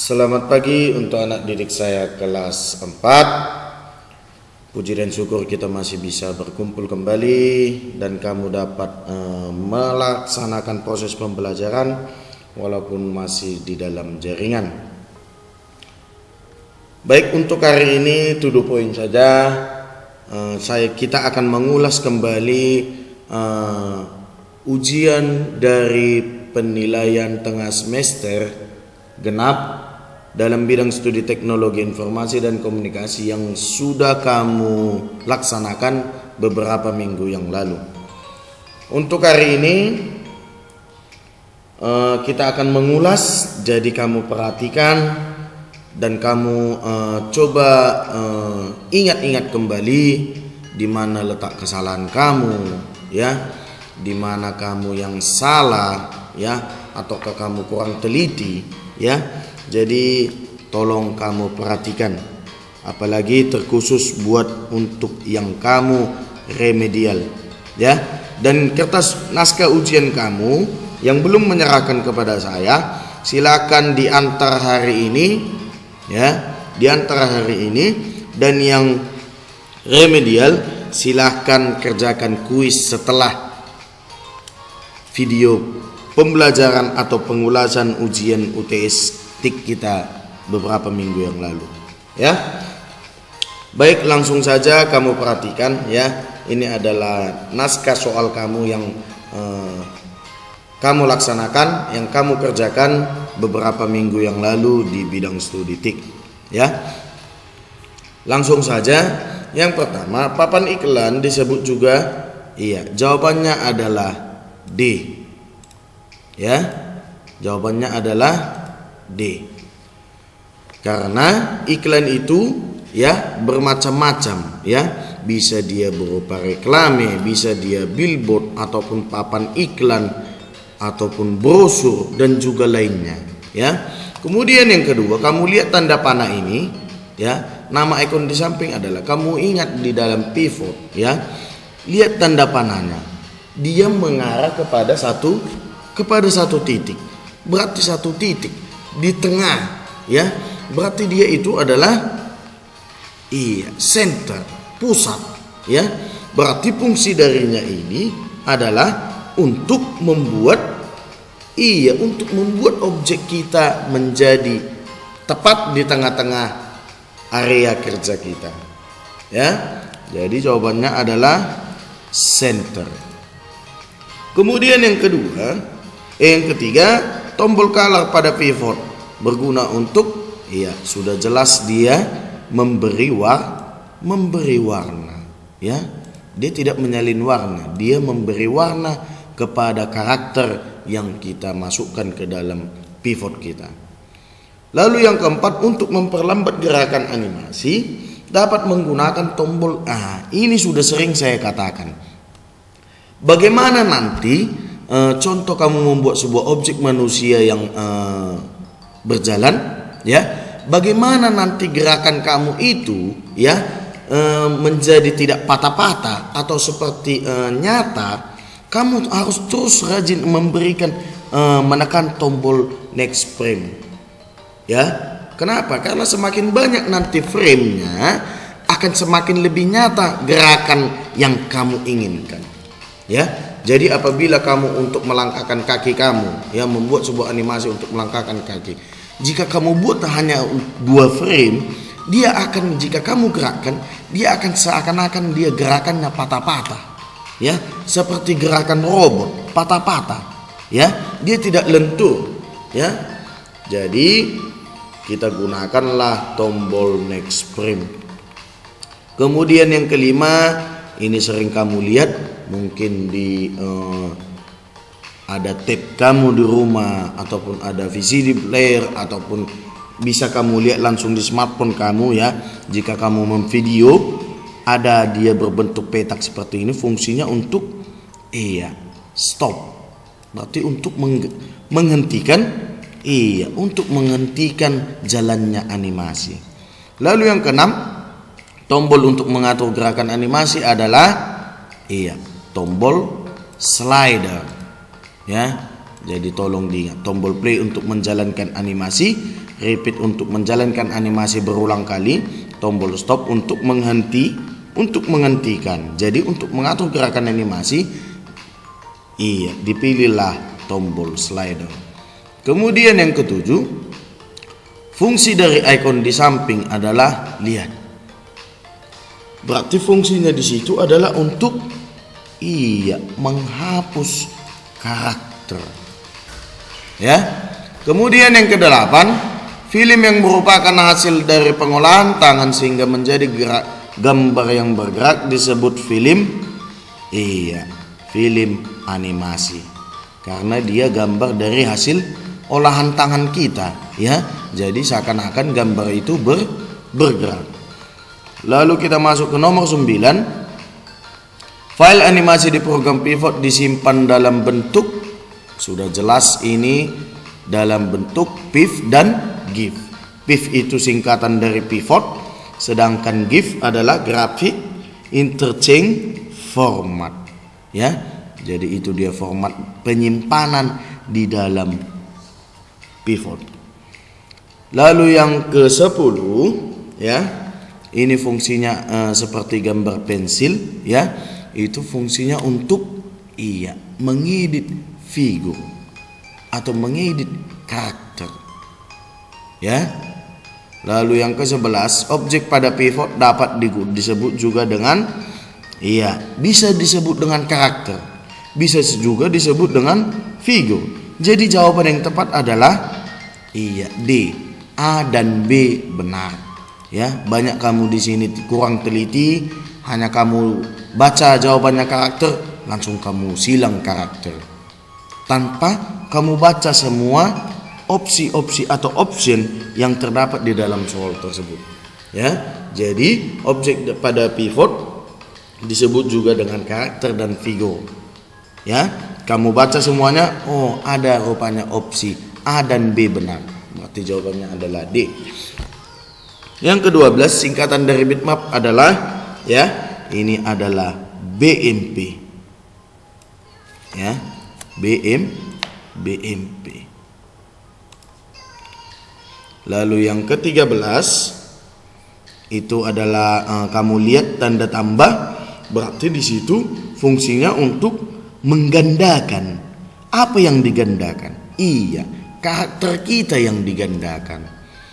Selamat pagi untuk anak didik saya kelas 4. Puji dan syukur kita masih bisa berkumpul kembali dan kamu dapat melaksanakan proses pembelajaran walaupun masih di dalam jaringan. Baik, untuk hari ini to the point saja. Kita akan mengulas kembali ujian dari penilaian tengah semester genap dalam bidang studi teknologi informasi dan komunikasi yang sudah kamu laksanakan beberapa minggu yang lalu. Untuk hari ini kita akan mengulas, jadi kamu perhatikan dan kamu coba ingat-ingat kembali di mana letak kesalahan kamu, ya, di mana kamu yang salah, ya, ataukah kamu kurang teliti, ya. Jadi tolong kamu perhatikan, apalagi terkhusus buat untuk yang kamu remedial, ya. Dan kertas naskah ujian kamu yang belum menyerahkan kepada saya, silakan diantar hari ini, ya, diantar hari ini. Dan yang remedial silahkan kerjakan kuis setelah video pembelajaran atau pengulasan ujian UTS TIK kita beberapa minggu yang lalu, ya. Baik, langsung saja kamu perhatikan, ya. Ini adalah naskah soal kamu yang kamu laksanakan, yang kamu kerjakan beberapa minggu yang lalu di bidang studi TIK, ya. Langsung saja. Yang pertama, papan iklan disebut juga, iya, jawabannya adalah D, ya. Jawabannya adalah D. Karena iklan itu, ya, bermacam-macam, ya. Bisa dia berupa reklame, bisa dia billboard ataupun papan iklan ataupun brosur dan juga lainnya, ya. Kemudian yang kedua, kamu lihat tanda panah ini, ya. Nama ikon di samping adalah, kamu ingat di dalam pivot, ya. Lihat tanda panahnya. Dia mengarah kepada satu titik. Berarti satu titik di tengah, ya. Berarti dia itu adalah, iya, center, pusat, ya. Berarti fungsi darinya ini adalah untuk membuat, iya, untuk membuat objek kita menjadi tepat di tengah-tengah area kerja kita, ya. Jadi jawabannya adalah center. Kemudian yang ketiga, tombol color pada pivot berguna untuk, iya, sudah jelas dia memberi warna, ya. Dia tidak menyalin warna, dia memberi warna kepada karakter yang kita masukkan ke dalam pivot kita. Lalu yang keempat, untuk memperlambat gerakan animasi dapat menggunakan tombol A. Ini sudah sering saya katakan. Bagaimana nanti contoh kamu membuat sebuah objek manusia yang berjalan, ya. Bagaimana nanti gerakan kamu itu, ya, menjadi tidak patah-patah atau seperti nyata. Kamu harus terus rajin memberikan menekan tombol next frame, ya. Kenapa? Karena semakin banyak nanti framenya, akan semakin lebih nyata gerakan yang kamu inginkan, ya. Jadi apabila kamu untuk melangkahkan kaki kamu, ya, membuat sebuah animasi untuk melangkahkan kaki, jika kamu buat hanya 2 frame, dia akan, jika kamu gerakkan, dia akan seakan-akan dia gerakannya patah-patah, ya, seperti gerakan robot patah-patah, ya. Dia tidak lentur, ya. Jadi kita gunakanlah tombol next frame. Kemudian yang kelima, ini sering kamu lihat mungkin di ada tape kamu di rumah ataupun ada VCD player ataupun bisa kamu lihat langsung di smartphone kamu, ya. Jika kamu memvideo, ada dia berbentuk petak seperti ini, fungsinya untuk, iya, stop. Berarti untuk menghentikan, iya, untuk menghentikan jalannya animasi. Lalu yang keenam, tombol untuk mengatur gerakan animasi adalah, iya, tombol slider, ya. Jadi tolong diingat, tombol play untuk menjalankan animasi, repeat untuk menjalankan animasi berulang kali, tombol stop untuk menghentikan. Jadi untuk mengatur gerakan animasi, dipilihlah tombol slider. Kemudian yang ketujuh, fungsi dari icon di samping adalah lihat. Berarti fungsinya di situ adalah untuk menghapus karakter. Ya. Kemudian yang kedelapan, film yang merupakan hasil dari pengolahan tangan sehingga menjadi gambar yang bergerak disebut film animasi. Karena dia gambar dari hasil olahan tangan kita, ya. Jadi seakan-akan gambar itu bergerak. Lalu kita masuk ke nomor 9. File animasi di program Pivot disimpan dalam bentuk, sudah jelas ini dalam bentuk PIV dan GIF. PIV itu singkatan dari pivot, sedangkan GIF adalah graphic interchange format, ya. Jadi itu dia format penyimpanan di dalam pivot. Lalu yang ke-10, ya. Ini fungsinya seperti gambar pensil, ya. Itu fungsinya untuk mengedit figur atau mengedit karakter, ya. Lalu yang ke-11, objek pada pivot dapat disebut juga dengan bisa disebut dengan karakter, bisa juga disebut dengan figur. Jadi jawaban yang tepat adalah D. A dan B benar, ya. Banyak kamu di sini kurang teliti, hanya kamu baca jawabannya karakter, langsung kamu silang karakter tanpa kamu baca semua opsi-opsi atau option yang terdapat di dalam soal tersebut, ya. Jadi objek pada pivot disebut juga dengan karakter dan figur, ya. Kamu baca semuanya, oh ada rupanya opsi A dan B benar, berarti jawabannya adalah D. Yang ke-12, singkatan dari bitmap adalah, ya, ini adalah BMP, ya. BMP. Lalu yang ke-13 itu adalah kamu lihat tanda tambah, berarti di situ fungsinya untuk menggandakan. Apa yang digandakan? Karakter kita yang digandakan,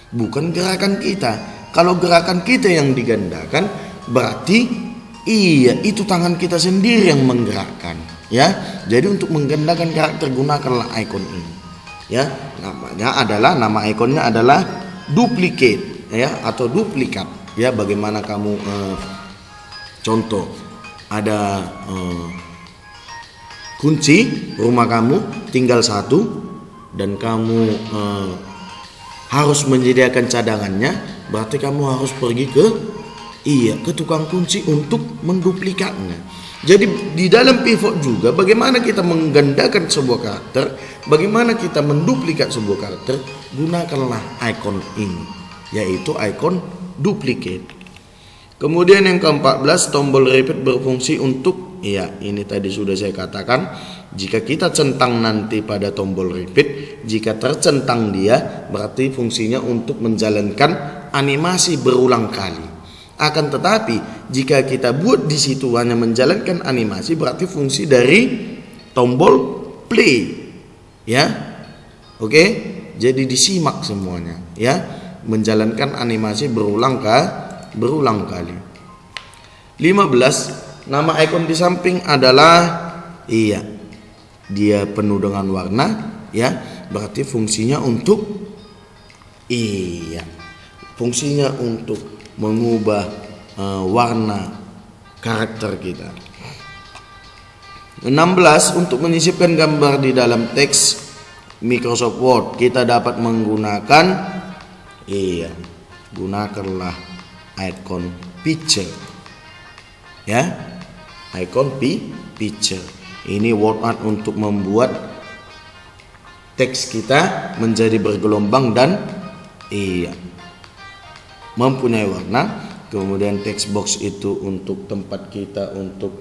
bukan gerakan kita. Kalau gerakan kita yang digandakan, berarti itu tangan kita sendiri yang menggerakkan, ya. Jadi untuk menggandakan karakter gunakanlah icon ini, ya. Nama ikonnya adalah duplicate, ya, atau duplikat, ya. Bagaimana kamu contoh ada kunci rumah kamu tinggal satu dan kamu harus menyediakan cadangannya, berarti kamu harus pergi ke tukang kunci untuk menduplikatnya. Jadi di dalam pivot juga bagaimana kita menggandakan sebuah karakter, bagaimana kita menduplikat sebuah karakter, gunakanlah icon ini, yaitu icon duplicate. Kemudian yang ke-14, tombol repeat berfungsi untuk, ini tadi sudah saya katakan, jika kita centang nanti pada tombol repeat, jika tercentang dia berarti fungsinya untuk menjalankan animasi berulang kali. Akan tetapi jika kita buat di situ hanya menjalankan animasi, berarti fungsi dari tombol play, ya. Oke, jadi disimak semuanya, ya, menjalankan animasi berulang kali. 15, nama ikon di samping adalah dia penuh dengan warna, ya, berarti fungsinya untuk mengubah warna karakter kita. 16, untuk menyisipkan gambar di dalam teks Microsoft Word kita dapat menggunakan gunakanlah icon picture, ya, icon picture. Ini word art untuk membuat teks kita menjadi bergelombang dan mempunyai warna. Kemudian text box itu untuk tempat kita untuk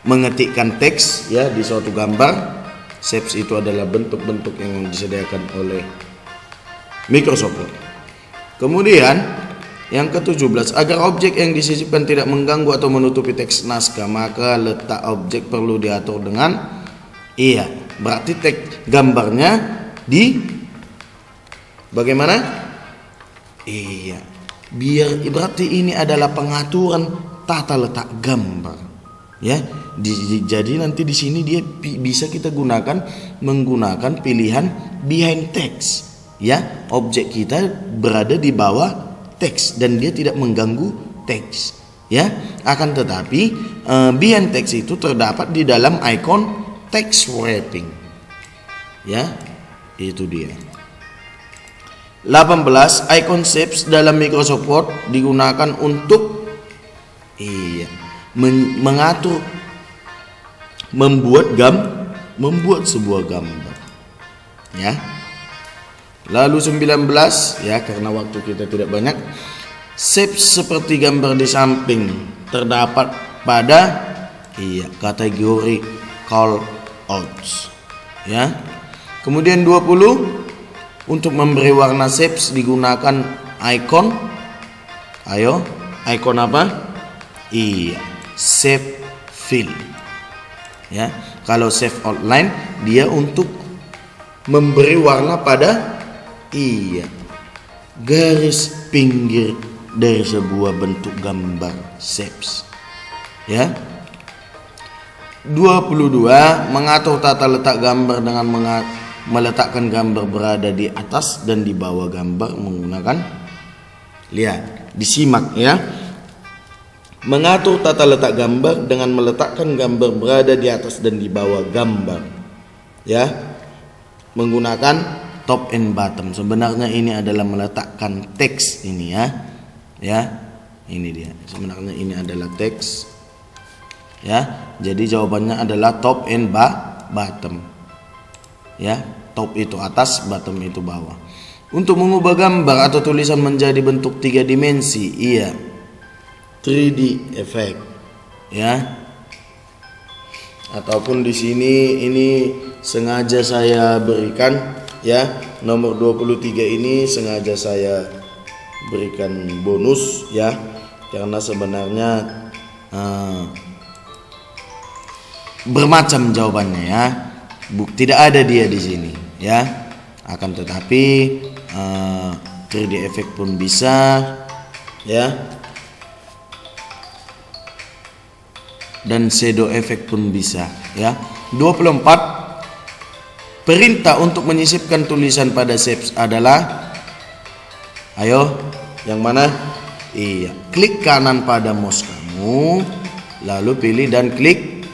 mengetikkan teks ya di suatu gambar. Shapes itu adalah bentuk-bentuk yang disediakan oleh Microsoft Word. Kemudian yang ke-17, agar objek yang disisipkan tidak mengganggu atau menutupi teks naskah, maka letak objek perlu diatur dengan berarti teks gambarnya di bagaimana? Biar berarti ini adalah pengaturan tata letak gambar ya. Jadi nanti di sini dia bisa kita menggunakan pilihan behind text ya. Objek kita berada di bawah teks dan dia tidak mengganggu teks ya. Akan tetapi behind text itu terdapat di dalam icon text wrapping ya. Itu dia. 18, icon shapes dalam Microsoft Word digunakan untuk mengatur, membuat sebuah gambar ya. Lalu 19 ya, karena waktu kita tidak banyak, shapes seperti gambar di samping terdapat pada kategori call outs ya. Kemudian 20, untuk memberi warna shapes digunakan icon icon apa? Shape fill ya. Kalau save outline dia untuk memberi warna pada garis pinggir dari sebuah bentuk gambar shapes ya. 22, mengatur tata letak gambar dengan meletakkan gambar berada di atas dan di bawah gambar menggunakan, lihat, disimak ya. Mengatur tata letak gambar dengan meletakkan gambar berada di atas dan di bawah gambar ya, menggunakan top and bottom. Sebenarnya ini adalah meletakkan teks ini ya. Ini dia. Sebenarnya ini adalah teks ya. Jadi jawabannya adalah top and bottom ya. Top itu atas, bottom itu bawah. Untuk mengubah gambar atau tulisan menjadi bentuk 3 dimensi 3D effect ya. Ataupun di sini ini sengaja saya berikan ya, nomor 23 ini sengaja saya berikan bonus ya, karena sebenarnya bermacam jawabannya ya. Tidak ada dia di sini ya. Akan tetapi 3D effect pun bisa ya. Dan shadow effect pun bisa ya. 24, perintah untuk menyisipkan tulisan pada shapes adalah, ayo yang mana? Klik kanan pada mouse kamu, lalu pilih dan klik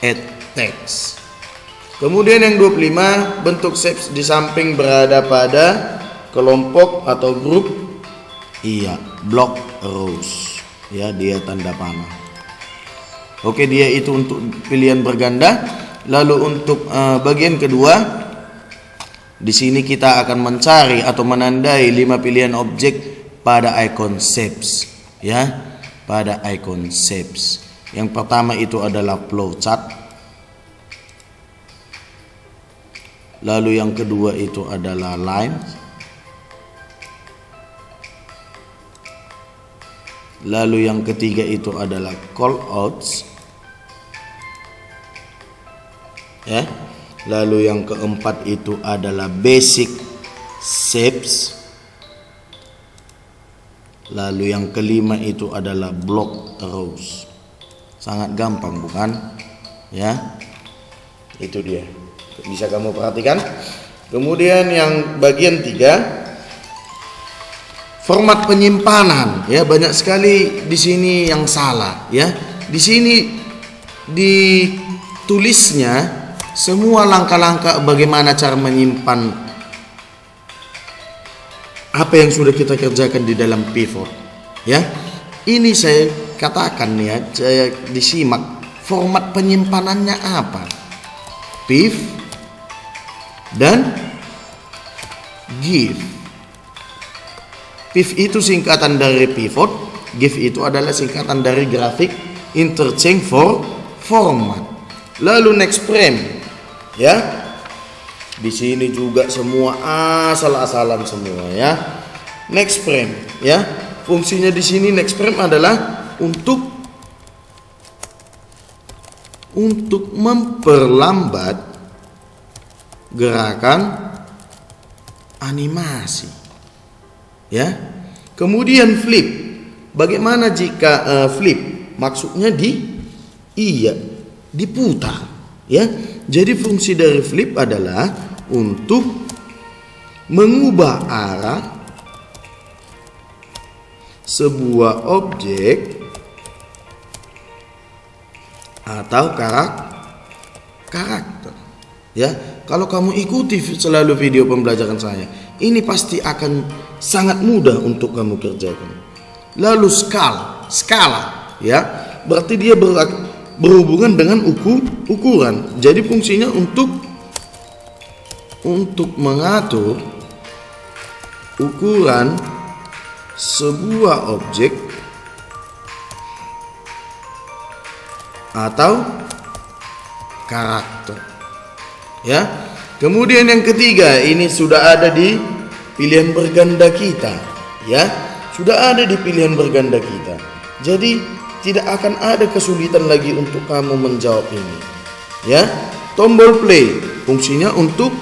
add text. Kemudian yang 25, bentuk shapes di samping berada pada kelompok atau grup block rows ya, dia tanda panah. Oke, dia itu untuk pilihan berganda. Lalu untuk bagian kedua, di sini kita akan mencari atau menandai 5 pilihan objek pada icon shapes ya, pada icon shapes. Yang pertama itu adalah flowchart. Lalu yang kedua itu adalah line. Lalu yang ketiga itu adalah callouts ya. Lalu yang keempat itu adalah basic shapes. Lalu yang kelima itu adalah block rows. Sangat gampang bukan ya? Itu dia, bisa kamu perhatikan. Kemudian yang bagian 3, format penyimpanan ya, banyak sekali di sini yang salah ya. Di sini ditulisnya semua langkah-langkah bagaimana cara menyimpan apa yang sudah kita kerjakan di dalam pivot ya. Ini saya katakan ya, saya disimak format penyimpanannya apa, piv dan give. Piv itu singkatan dari pivot, give itu adalah singkatan dari graphic interchange format. Lalu next frame, ya. Di sini juga semua asal-asalan semua, ya. Next frame, ya. Fungsinya di sini next frame adalah untuk memperlambat gerakan animasi, ya. Kemudian flip. Bagaimana jika flip? Maksudnya diputar, ya. Jadi fungsi dari flip adalah untuk mengubah arah sebuah objek atau karakter, ya. Kalau kamu ikuti selalu video pembelajaran saya, ini pasti akan sangat mudah untuk kamu kerjakan. Lalu skala, ya, berarti dia berhubungan dengan ukuran. Jadi fungsinya untuk mengatur ukuran sebuah objek atau karakter, ya. Kemudian yang ketiga, ini sudah ada di pilihan berganda kita, ya. Sudah ada di pilihan berganda kita. Jadi tidak akan ada kesulitan lagi untuk kamu menjawab ini, ya. Tombol play fungsinya untuk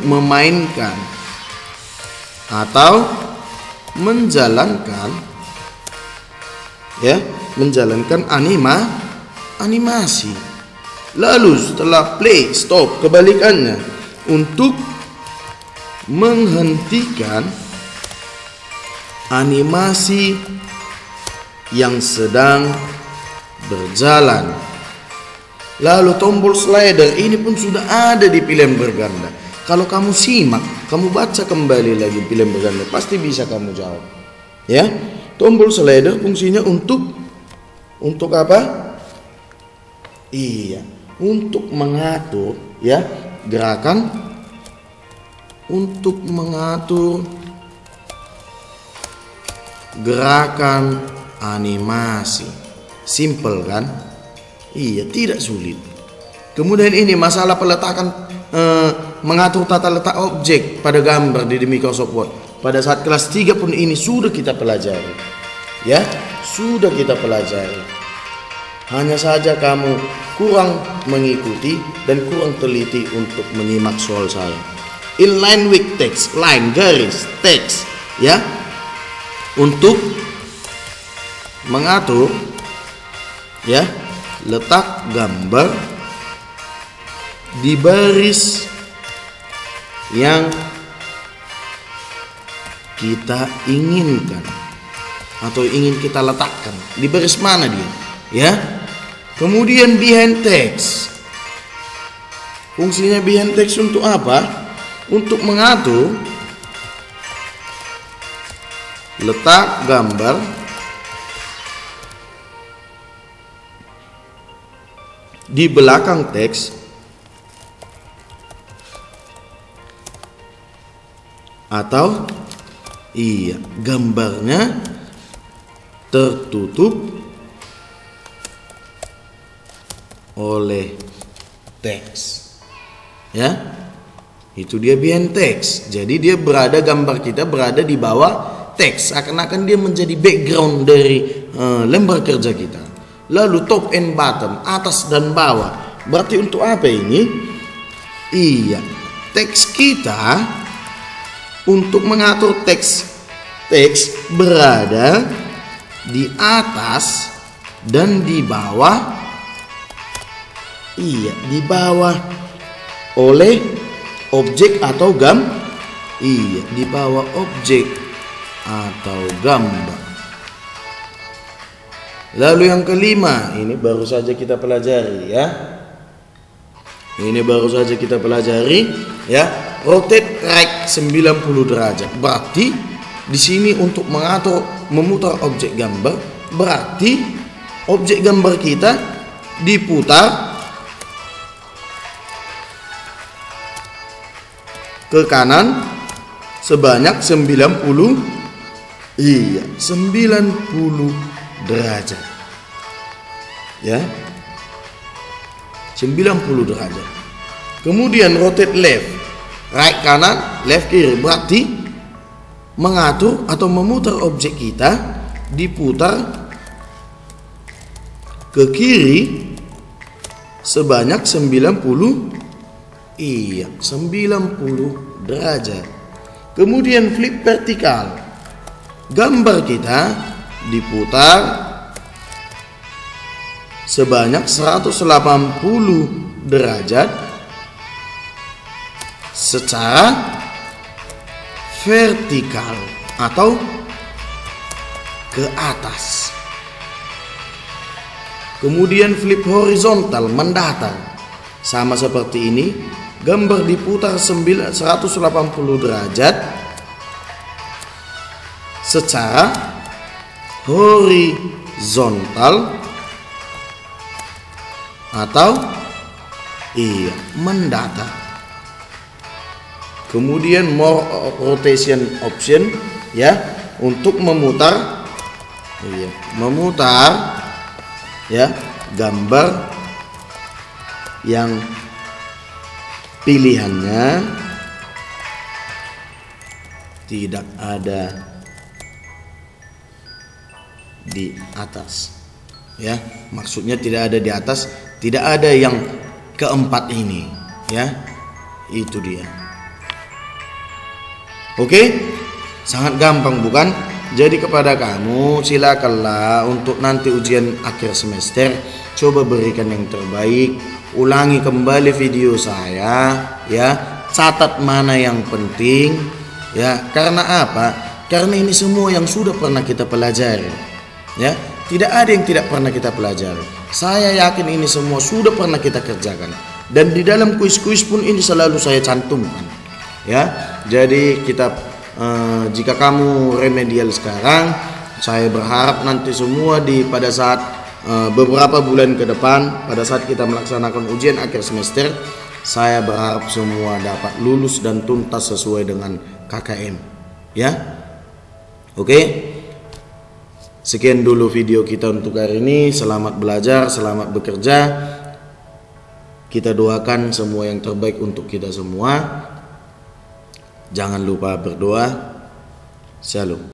memainkan atau menjalankan, ya, menjalankan animasi. Lalu setelah play, stop, kebalikannya untuk menghentikan animasi yang sedang berjalan. Lalu tombol slider ini pun sudah ada di pilihan berganda. Kalau kamu simak, kamu baca kembali lagi pilihan berganda, pasti bisa kamu jawab, ya. Tombol slider fungsinya untuk apa? Iya, untuk mengatur, ya, gerakan, untuk mengatur gerakan animasi. Simple kan? Iya, tidak sulit. Kemudian ini masalah peletakan, mengatur tata letak objek pada gambar di Microsoft Word. Pada saat kelas 3 pun ini sudah kita pelajari, ya, sudah kita pelajari. Hanya saja kamu kurang mengikuti dan kurang teliti untuk menyimak soal saya. Inline with text, line, garis, teks, ya, untuk mengatur, ya, letak gambar di baris yang kita inginkan atau ingin kita letakkan. Di baris mana dia, ya. Kemudian behind text, fungsinya behind text untuk apa? Untuk mengatur letak gambar di belakang teks atau iya, gambarnya tertutup oleh teks, ya. Itu dia behind text. Jadi dia gambar kita berada di bawah teks, akan dia menjadi background dari lembar kerja kita. Lalu top and bottom, atas dan bawah, berarti untuk apa ini? Iya, teks kita untuk mengatur teks berada di atas dan di bawah. Iya, di bawah oleh objek atau iya, di bawah objek atau gambar. Lalu yang kelima, ini baru saja kita pelajari, ya. Ini baru saja kita pelajari, ya. Rotate right 90 derajat. Berarti di sini untuk memutar objek gambar, berarti objek gambar kita diputar ke kanan sebanyak 90 derajat. ya, 90 derajat. Kemudian rotate left, right kanan, left kiri, berarti mengatur atau memutar objek kita diputar ke kiri sebanyak 90 derajat. Kemudian flip vertikal, gambar kita diputar sebanyak 180 derajat secara vertikal atau ke atas. Kemudian flip horizontal, mendatar, sama seperti ini, gambar diputar 180 derajat secara horizontal atau mendatar. Kemudian more rotation option, ya, untuk memutar ya gambar yang pilihannya tidak ada di atas, ya, maksudnya tidak ada di atas, tidak ada yang keempat ini, ya, itu dia. Oke, sangat gampang bukan? Jadi kepada kamu, silakanlah untuk nanti ujian akhir semester coba berikan yang terbaik, ulangi kembali video saya, ya, catat mana yang penting, ya. Karena apa? Karena ini semua yang sudah pernah kita pelajari, ya. Tidak ada yang tidak pernah kita pelajari. Saya yakin ini semua sudah pernah kita kerjakan, dan di dalam kuis-kuis pun ini selalu saya cantumkan, ya. Jadi kita jika kamu remedial sekarang, saya berharap nanti semua pada saat beberapa bulan ke depan, pada saat kita melaksanakan ujian akhir semester, saya berharap semua dapat lulus dan tuntas sesuai dengan KKM, ya. Oke, sekian dulu video kita untuk hari ini. Selamat belajar, selamat bekerja. Kita doakan semua yang terbaik untuk kita semua. Jangan lupa berdoa. Shalom.